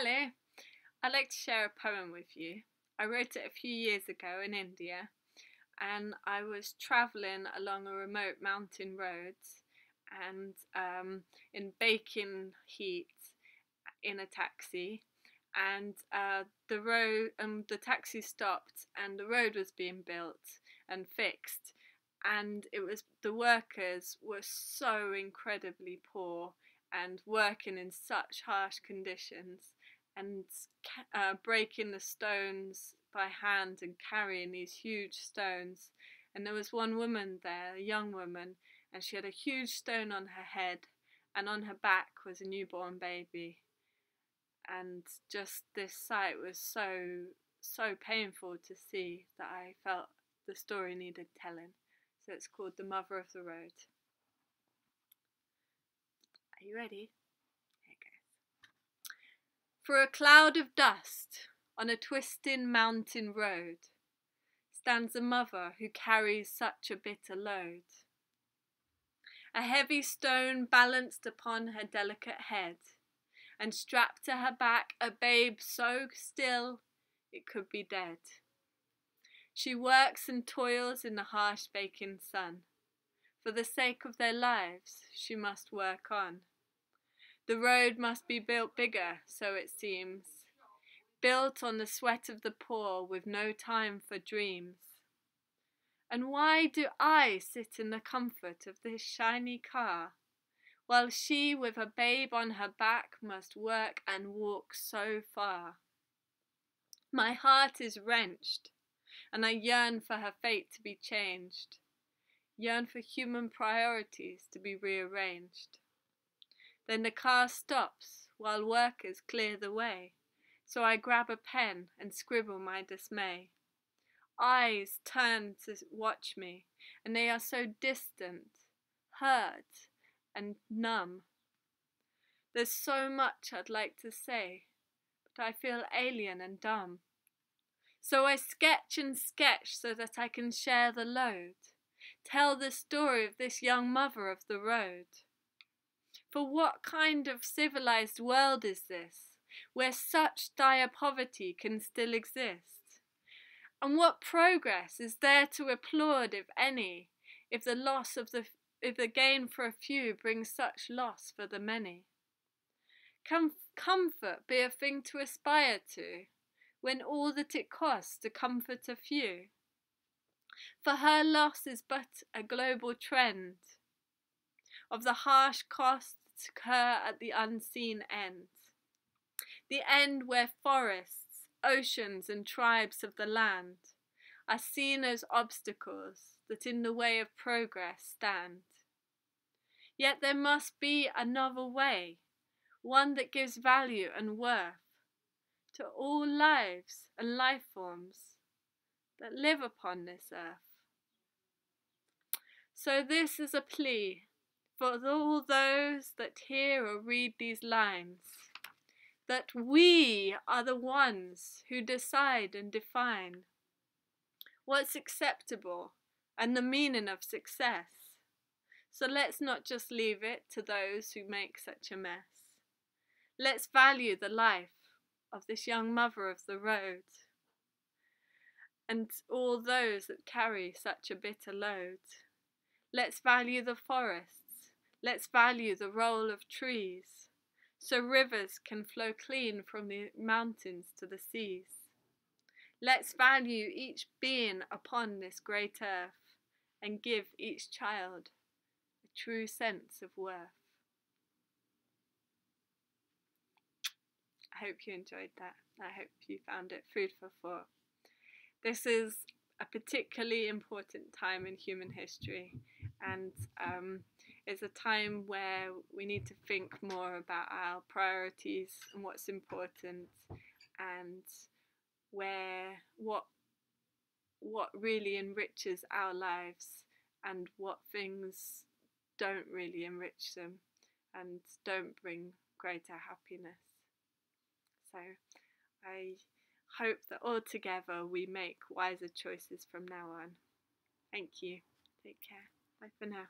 Hello, I'd like to share a poem with you. I wrote it a few years ago in India, and I was travelling along a remote mountain road and in baking heat in a taxi, and the taxi stopped and the road was being built and fixed, and the workers were so incredibly poor and working in such harsh conditions and breaking the stones by hand and carrying these huge stones. And there was one woman there, a young woman, and she had a huge stone on her head, and on her back was a newborn baby. And just this sight was so painful to see that I felt the story needed telling. So it's called The Mother of the Road. Are you ready? Here it goes. For a cloud of dust on a twisting mountain road stands a mother who carries such a bitter load. A heavy stone balanced upon her delicate head, and strapped to her back a babe so still it could be dead. She works and toils in the harsh baking sun. For the sake of their lives, she must work on. The road must be built bigger, so it seems, built on the sweat of the poor with no time for dreams. And why do I sit in the comfort of this shiny car, while she with a babe on her back must work and walk so far? My heart is wrenched, and I yearn for her fate to be changed, yearn for human priorities to be rearranged. Then the car stops while workers clear the way, so I grab a pen and scribble my dismay. Eyes turn to watch me, and they are so distant, hurt and numb. There's so much I'd like to say, but I feel alien and dumb. So I sketch and sketch so that I can share the load, tell the story of this young mother of the road. For what kind of civilized world is this, where such dire poverty can still exist? And what progress is there to applaud, if any, if the gain for a few brings such loss for the many? Can comfort be a thing to aspire to, when all that it costs to comfort a few? For her loss is but a global trend of the harsh costs occur at the unseen end. The end where forests, oceans and tribes of the land are seen as obstacles that in the way of progress stand. Yet there must be another way, one that gives value and worth to all lives and life forms that live upon this earth. So this is a plea for all those that hear or read these lines, that we are the ones who decide and define what's acceptable and the meaning of success. So let's not just leave it to those who make such a mess. Let's value the life of this young mother of the road and all those that carry such a bitter load. Let's value the forests. Let's value the role of trees, so rivers can flow clean from the mountains to the seas. Let's value each being upon this great earth and give each child a true sense of worth. I hope you enjoyed that. I hope you found it food for thought. This is a particularly important time in human history, and it's a time where we need to think more about our priorities and what's important, and what really enriches our lives and what things don't really enrich them and don't bring greater happiness. So I hope that all together we make wiser choices from now on. Thank you. Take care. Bye for now.